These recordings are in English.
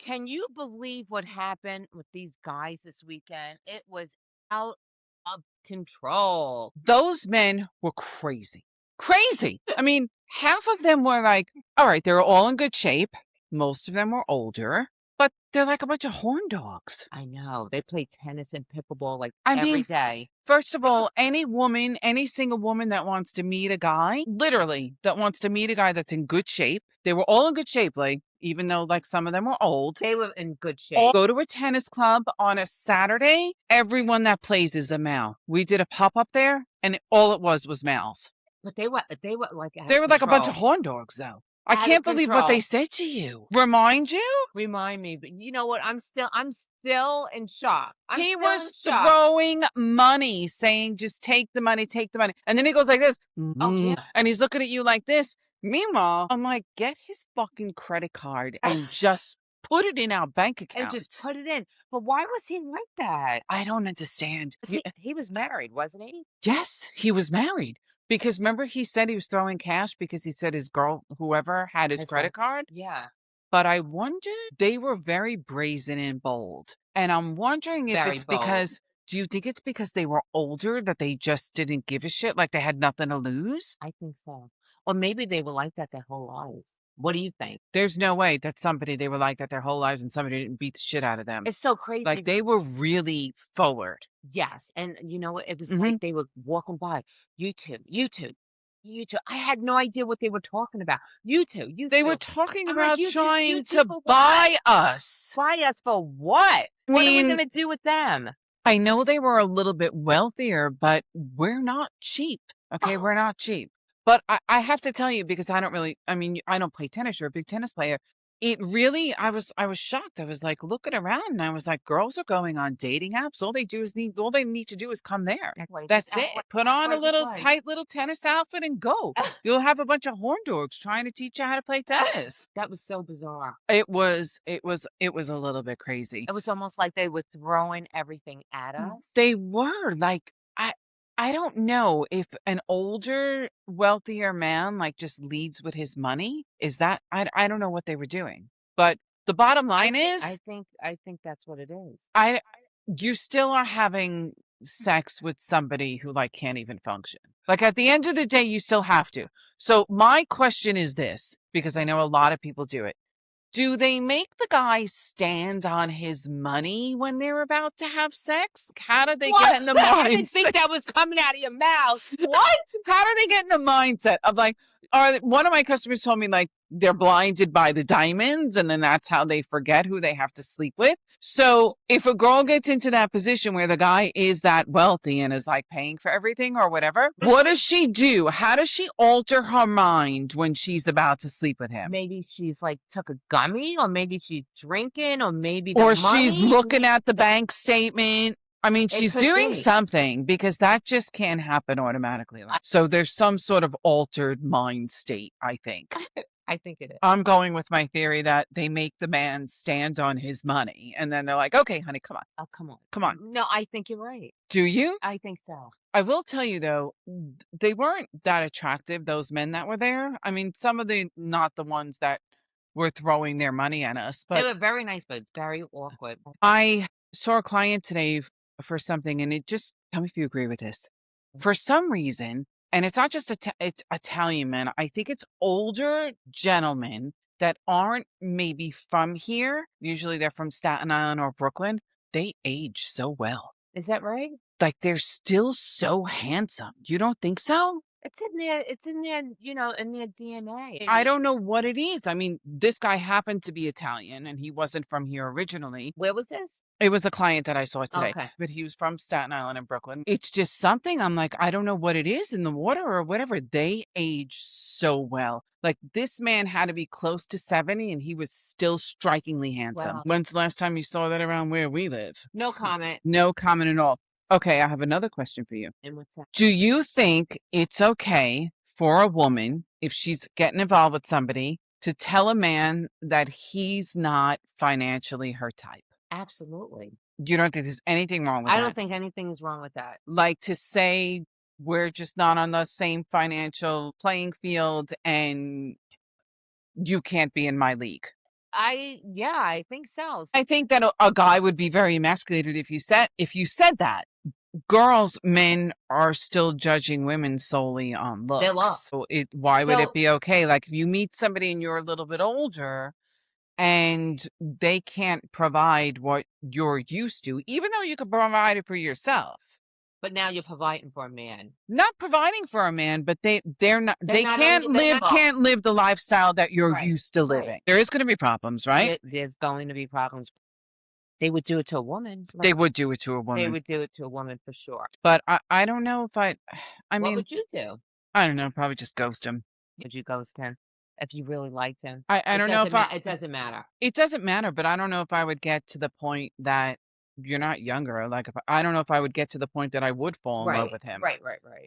Can you believe what happened with these guys this weekend? It was out of control. Those men were crazy. Crazy. I mean, half of them were like, all right, they were all in good shape. Most of them were older, but they're like a bunch of horn dogs. I know. They play tennis and pickleball like I every mean, day. first of all, any woman, any single woman that wants to meet a guy, literally, that wants to meet a guy that's in good shape, they were all in good shape, like, even though like some of them were old, They were in good all shape. go to a tennis club on a Saturday. Everyone that plays is a male. We did a pop up there, and all it was males. But they were like out They of were like a bunch of control. horn dogs, though. I Out of can't believe what they control. said to you. Remind you? Remind me, but you know what? I'm still in shock. I'm He still in was shock. throwing money, saying, just take the money, take the money. And then he goes like this, Oh yeah. and he's looking at you like this. Meanwhile, I'm like, get his fucking credit card and just put it in our bank And just account. put it in. But why was he like that? I don't understand. See, he was married, wasn't he? Yes, he was married. Because remember, he said he was throwing cash because he said his girl, whoever, had his His wife. credit card. Yeah. But I wonder, they were very brazen and bold. And I'm wondering if Very it's bold. because, do you think it's because they were older that they just didn't give a shit, like they had nothing to lose? I think so. Or maybe they were like that their whole lives. What do you think? There's no way that somebody, they were like that their whole lives and somebody didn't beat the shit out of them. It's so Like crazy. they were really forward. Yes. And you know what? It was Hmm. like they were walking by. You two, you two, you two. I had no idea what they were talking about. You two, you They were two. talking I'm like, about you trying two to for what? buy us. Buy us for what? I What are we mean, gonna do with them? I know they were a little bit wealthier, but we're not cheap. Okay, we're not cheap. But I have to tell you, because I don't really, I mean, I don't play tennis. You're a big tennis player. It really, I was shocked. I was like looking around and I was like, girls are going on dating apps. All they need to do is come there. Act like just That's it. Put act on a like you little play. tight little tennis outfit and go. You'll have a bunch of horn dogs trying to teach you how to play tennis. That was so bizarre. It was a little bit crazy. It was almost like they were throwing everything at us. They were like, I don't know if an older, wealthier man like just leads with his money. Is that I don't know what they were doing. But the bottom I line think is, I think I think that's what it is. I you still are having sex with somebody who like can't even function. Like at the end of the day, you still have to. So my question is this, because I know a lot of people do it. Do they make the guy stand on his money when they're about to have sex? How do they What? get in the I didn't think mindset? that was coming out of your mouth. What? How do they get in the mindset of like, one of my customers told me like they're blinded by the diamonds and then that's how they forget who they have to sleep with. So if a girl gets into that position where the guy is that wealthy and is like paying for everything or whatever, what does she do? How does she alter her mind when she's about to sleep with him? Maybe she's like took a gummy, or maybe she's drinking, or maybe the Or she's money. looking at the bank statement. I mean, It she's could doing be. something because that just can't happen automatically. So there's some sort of altered mind state, I think. I think it is. I'm going with my theory that they make the man stand on his money and then they're like, okay, honey, come on, Oh, come on. come on. No, I think you're right. Do you? I think so. I will tell you though, they weren't that attractive, those men that were there. I mean, some of the, not the ones that were throwing their money at us, They but were very nice, but very awkward. I saw a client today for something, and it just tell me if you agree with this. For some reason, and it's not just it's Italian men, I think it's older gentlemen that aren't maybe from here. Usually they're from Staten Island or Brooklyn. They age so well. Is that right? Like they're still so handsome. You don't think so? It's in there. It's in there. In their DNA. I don't know what it is. I mean, this guy happened to be Italian and he wasn't from here originally. Where was this? It was a client that I saw today, Okay. but he was from Staten Island and Brooklyn. It's just something I'm like, I don't know what it is in the water or whatever. They age so well. Like this man had to be close to 70 and he was still strikingly handsome. Wow. When's the last time you saw that around where we live? No comment. No comment at all. Okay, I have another question for you. And what's that? Do you think it's okay for a woman, if she's getting involved with somebody, to tell a man that he's not financially her type? Absolutely. You don't think there's anything wrong with I that? don't think anything's wrong with that. Like to say we're just not on the same financial playing field and you can't be in my league. I think so. I think that a guy would be very emasculated if you said that. Men are still judging women solely on Their looks. looks. So why would it So be okay? Like if you meet somebody and you're a little bit older and they can't provide what you're used to, even though you could provide it for yourself. but now you're providing for a man. Not providing for a man, but they're not They're they not can't only they're live not can't live the lifestyle that you're right, used to right. living. There is going to be problems, right? There's going to be problems. They would do it to a woman. They would do it to a They woman. would do it to a woman for sure. But I don't know if I What mean, would you do? I don't know, probably just ghost him. Would you ghost him if you really liked him? I don't know if It doesn't matter. it doesn't matter, but I don't know if I would get to the point that you're not younger. Like, if I don't know if I would get to the point that I would fall in love with him. Right.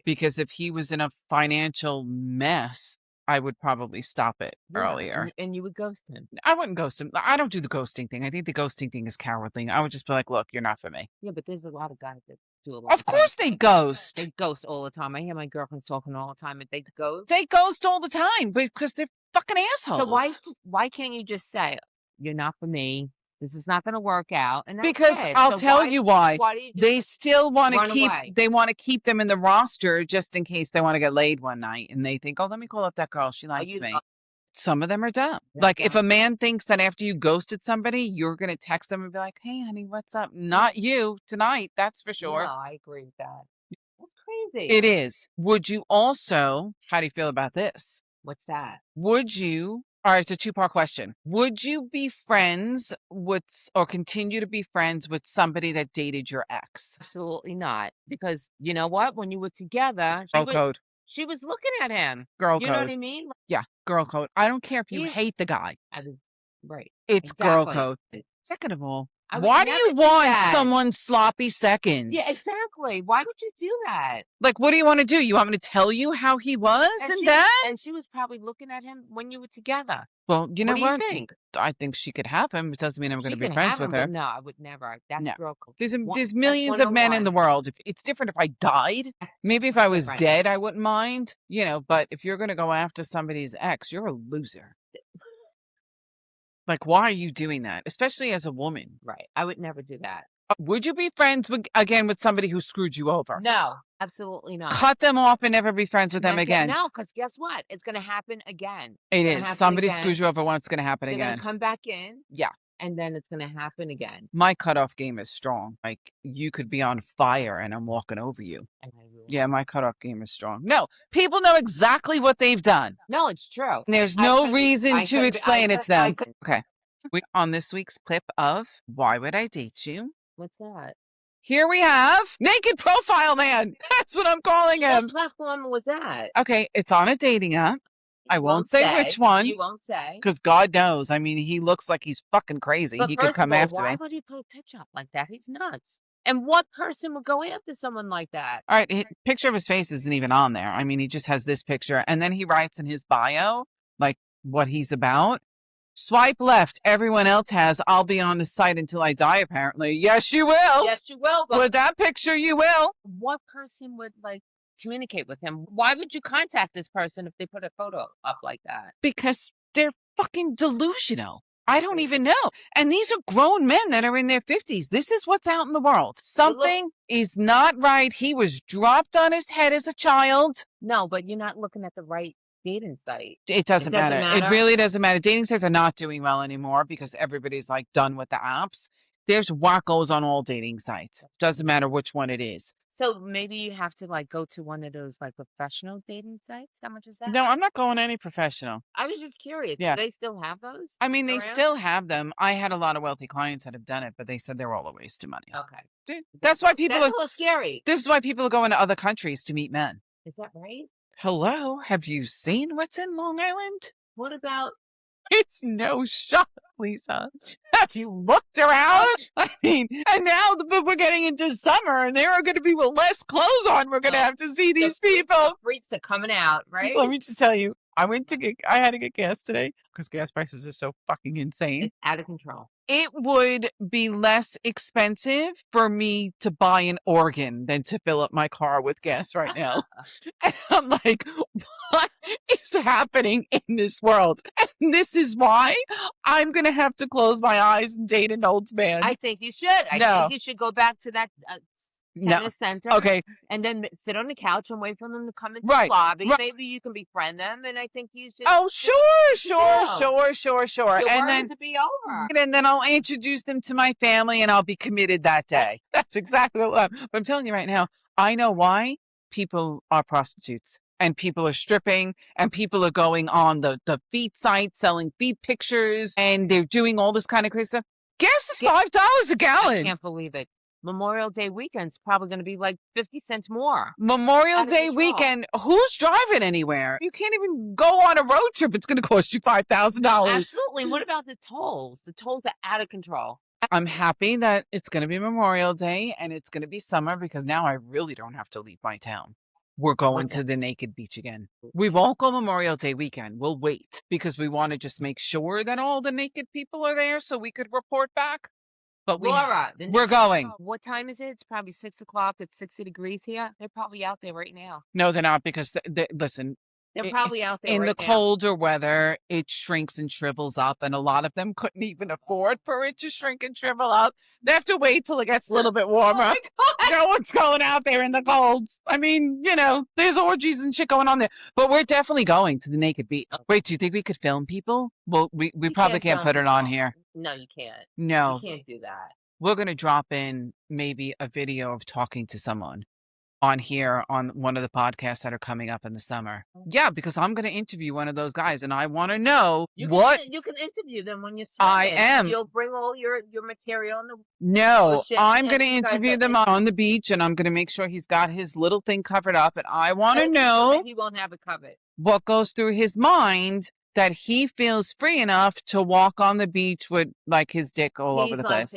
Because if he was in a financial mess, I would probably stop it earlier. And you would ghost him. I wouldn't ghost him. I don't do the ghosting thing. I think the ghosting thing is cowardly. I would just be like, look, you're not for me. Yeah, but there's a lot of guys that do a lot Of course they ghost. They ghost all the time. I hear my girlfriends talking all the time, and they ghost. They ghost all the time because they're fucking assholes. So why can't you just say, you're not for me? This is not going to work out. And that's because it. I'll tell you why. Why do you They still want to run keep away? they want to keep them in the roster just in case they want to get laid one night and they think, oh, let me call up that girl. She likes me. Some of them are dumb. Like if a man thinks that after you ghosted somebody, you're going to text them and be like, hey, honey, what's up? Not you tonight. That's for sure. No, I agree with that. That's crazy. It is. Would you also, how do you feel about this? What's that? Would you, all right, it's a two-part question. Would you be friends with or continue to be friends with somebody that dated your ex? Absolutely not. Because you know what? When you were together, Girl code. She was looking at him. Girl You code. know what I mean? Yeah, girl code. I don't care if you hate the guy. Right. It's girl code. Second of all, why do you do want that. someone's sloppy seconds? Yeah, exactly. Why would you do that? Like, what do you want to do? You want me to tell you how he was in bed? And she was probably looking at him when you were together. Well, you know what? Do you think? I think she could have him. It doesn't mean I'm going to be friends with her. No, I would never. That's No. girl code. There's millions of men in the world. It's different if I died. Maybe if I was dead, I wouldn't mind. You know, but if you're going to go after somebody's ex, you're a loser. Like, why are you doing that? Especially as a woman. Right. I would never do that. Would you be friends with somebody who screwed you over? No, absolutely not. Cut them off and never be friends with them again. No, because guess what? It's going to happen again. It is. Somebody screws you over once, it's going to happen again. They're going to come back in. Yeah. And then it's going to happen again. My cutoff game is strong. Like, you could be on fire and I'm walking over you. Yeah, my cutoff game is strong. No, people know exactly what they've done. No, it's true. And there's no reason to explain it's them. Okay. On this week's clip of Why Would I Date You? What's that? Here we have Naked Profile Man. That's what I'm calling him. What platform was that? Okay, it's on a dating app. I won't say which one. You won't say. Because God knows. I mean, he looks like he's fucking crazy. But he could come after me. Why would he put a picture up like that? He's nuts. And what person would go after someone like that? All right, picture of his face isn't even on there. I mean, he just has this picture. And then he writes in his bio, like, what he's about. Swipe left. Everyone else has. I'll be on the site until I die, apparently. Yes, you will. Yes, you will. But with that picture, you will. What person would, communicate with him? Why would you contact this person if they put a photo up like that? Because they're fucking delusional. I don't even know. And these are grown men that are in their 50s. This is what's out in the world. Something is not right. He was dropped on his head as a child. No, but you're not looking at the right dating site. It doesn't matter. It really doesn't matter. Dating sites are not doing well anymore because everybody's like done with the apps. There's wackos on all dating sites. Doesn't matter which one it is. So maybe you have to go to one of those professional dating sites. How much is that? No, I'm not going any professional. I was just curious. Yeah. Do they still have those? I mean, they still have them. I had a lot of wealthy clients that have done it, but they said they're all a waste of money. Okay. That's why people That's a little scary. This is why people are going to other countries to meet men. Is that right? Hello, have you seen what's in Long Island? What about? It's no shot, Lisa. Have you looked around? I mean, and now we're getting into summer and there are going to be with less clothes on. We're going to have to see these people. The freaks are coming out, right? Let me just tell you, I had to get gas today because gas prices are so fucking insane. It's out of control. It would be less expensive for me to buy an organ than to fill up my car with gas right now. And I'm like, what is is happening in this world. And this is why I'm going to have to close my eyes and date an old man. I think you should. I No. think you should go back to that No. tennis center Okay. and then sit on the couch and wait for them to come into Right. the lobby. Right. Maybe you can befriend them, and I think you should. Oh, do what you sure. do. Your And worries will be over. then I'll introduce them to my family and I'll be committed that day. That's exactly what I'm telling you right now. I know why people are prostitutes and people are stripping and people are going on the feet site selling feet pictures and they're doing all this kind of crazy stuff. Gas is $5 a I gallon. can't believe it. Memorial Day weekend's probably going to be like 50 cents more. Memorial Out of Day control. weekend, who's driving anywhere? You can't even go on a road trip. It's going to cost you $5,000. Absolutely. What about the tolls? The tolls are out of control. I'm happy that it's going to be Memorial Day and it's going to be summer because now I really don't have to leave my town. We're going to the naked beach again. We won't go Memorial Day weekend. We'll wait because we want to just make sure that all the naked people are there so we could report back. But Laura, we're going. What time is it? It's probably 6 o'clock. It's 60 degrees here. They're probably out there right now. No, they're not because, listen, They're probably out there in right the now. colder weather, it shrinks and shrivels up, and a lot of them couldn't even afford for it to shrink and shrivel up. They have to wait till it gets a little bit warmer. No one's going out there in the colds. I mean, there's orgies and shit going on there. But we're definitely going to the naked beach. Wait, do you think we could film people? Well, we probably can't put it on here. No, you can't. No. You can't do that. We're going to drop in maybe a video of talking to someone on here on one of the podcasts that are coming up in the summer. Yeah, because I'm going to interview one of those guys and I want to know you can interview them when you're swimming. I am. You'll bring all your material. No, I'm going to interview them on the beach and I'm going to make sure he's got his little thing covered up and I want to know he won't have it covered. What goes through his mind that he feels free enough to walk on the beach with like his dick all over the place.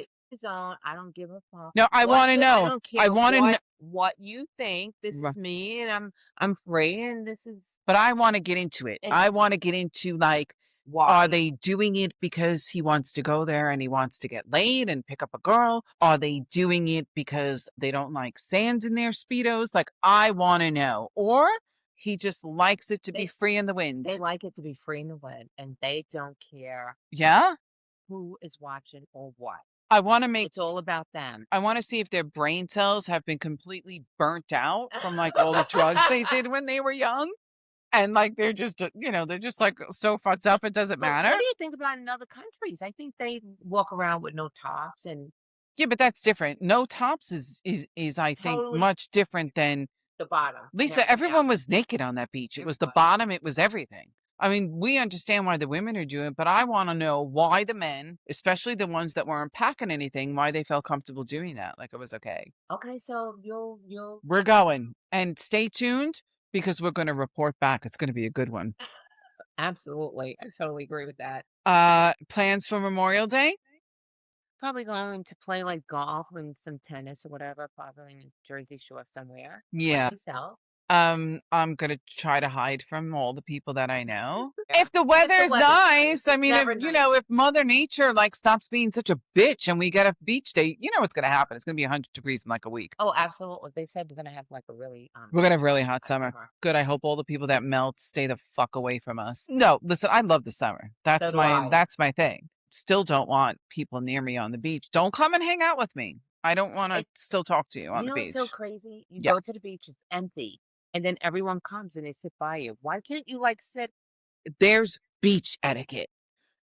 I don't give a fuck. No, I want to know. I don't care. I want to know what you think. This is me, and I'm free, and this is. But I want to get into it. I want to get into like, why? Are they doing it because he wants to go there and he wants to get laid and pick up a girl? Are they doing it because they don't like sand in their Speedos? Like, I want to know. Or he just likes it to be free in the wind. They like it to be free in the wind, and they don't care. Yeah? Who is watching or what? I want to make it's all about them. I want to see if their brain cells have been completely burnt out from like all the drugs they did when they were young. And like they're just, they're just like so fucked up it doesn't matter. What do you think about in other countries? I think they walk around with no tops and. Yeah, but that's different. No tops is I think much different than the bottom. Lisa, everyone was naked on that beach. It was the bottom, it was everything. I mean, we understand why the women are doing it, but I want to know why the men, especially the ones that weren't packing anything, why they felt comfortable doing that. Like it was okay. Okay, so you'll. We're going. And stay tuned because we're going to report back. It's going to be a good one. Absolutely. I totally agree with that. Plans for Memorial Day? Probably going to play like golf and some tennis or whatever, probably in Jersey Shore somewhere. Yeah. Myself. I'm gonna try to hide from all the people that I know. If the weather's nice, I mean, if Mother Nature like stops being such a bitch and we get a beach day, you know what's gonna happen? It's gonna be 100 degrees in like a week. Oh, absolutely. They said we're gonna have like a really we're gonna have really hot summer. Good. I hope all the people that melt stay the fuck away from us. No, listen, I love the summer. That's my thing. Still don't want people near me on the beach. Don't come and hang out with me. I don't want to still talk to you on the beach. It's so crazy. You go to the beach, it's empty. And then everyone comes and they sit by you. Why can't you like sit? There's beach etiquette.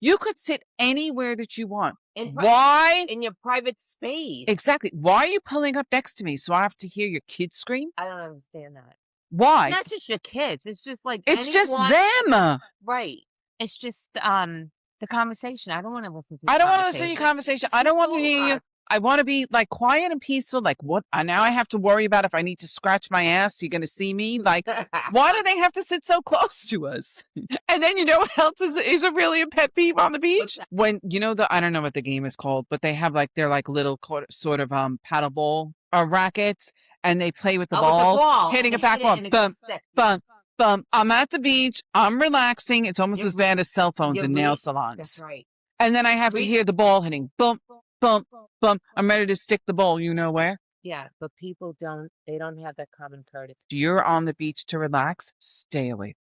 You could sit anywhere that you want. Why? In your private space. Exactly. Why are you pulling up next to me so I have to hear your kids scream? I don't understand that. Why? It's not just your kids. It's just like it's just them. Right. It's just the conversation. I don't want to listen to. I don't want to listen to your conversation. I don't want to hear you. I want to be like quiet and peaceful. Like what? Now I have to worry about if I need to scratch my ass. You're going to see me. Like, why do they have to sit so close to us? And then you know what else is a really a pet peeve on the beach? When I don't know what the game is called, but they have like they're like little sort of paddle ball rackets, and they play with the ball, hitting it back on. Bump, bump, bump. I'm at the beach. I'm relaxing. It's almost as bad as cell phones in nail salons. That's right. And then I have to hear the ball hitting. Bump, bump, bump. I'm ready to stick the ball. You know where? Yeah, but people don't have that common courtesy. You're on the beach to relax. Stay away.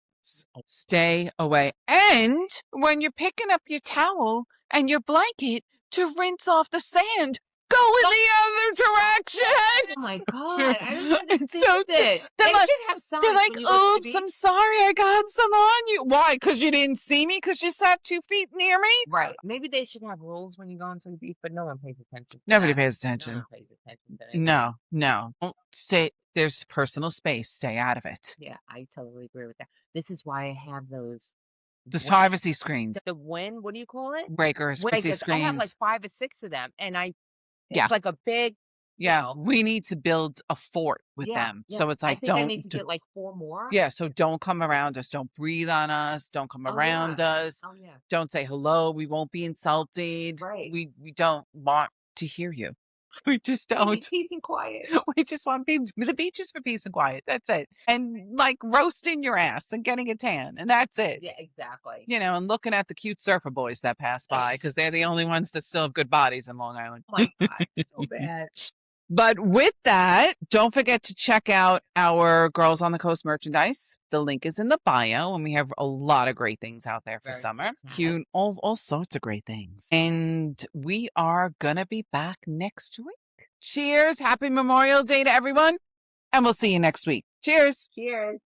Stay away. And when you're picking up your towel and your blanket to rinse off the sand, go in the other direction. Oh my God. I don't understand so it. They're They like, should have signs they're like, when you go to the oops, beach. I'm sorry, I got some on you. Why? Because you didn't see me? Because you sat 2 feet near me? Right. Maybe they should have rules when you go into the beach, but no one pays attention to Nobody that. pays No attention. one pays attention to anything. No. Don't say there's personal space. Stay out of it. Yeah, I totally agree with that. This is why I have those There's wind- privacy screens, the wind, what do you call it? breakers, privacy Breakers. I have like screens. 5 or 6 of them, and Yeah. it's like a big, Yeah, we need to build a fort with them. yeah. So it's I like, think I need to get like 4 more. yeah, so don't come around us. Don't breathe on us. Don't come Oh, around yeah. us. Oh, yeah. Don't say hello. We won't be insulted. Right. We don't want to hear you. We just We need don't. peace and quiet. We just want the beach is for peace and quiet. That's it. And like roasting your ass and getting a tan. And that's it. Yeah, exactly. You know, and looking at the cute surfer boys that pass by because they're the only ones that still have good bodies in Long Island. Oh my God, so bad. But with that, don't forget to check out our Girls on the Coast merchandise. The link is in the bio, and we have a lot of great things out there for Very summer. nice. Cute, all sorts of great things. And we are going to be back next week. Cheers. Happy Memorial Day to everyone. And we'll see you next week. Cheers. Cheers.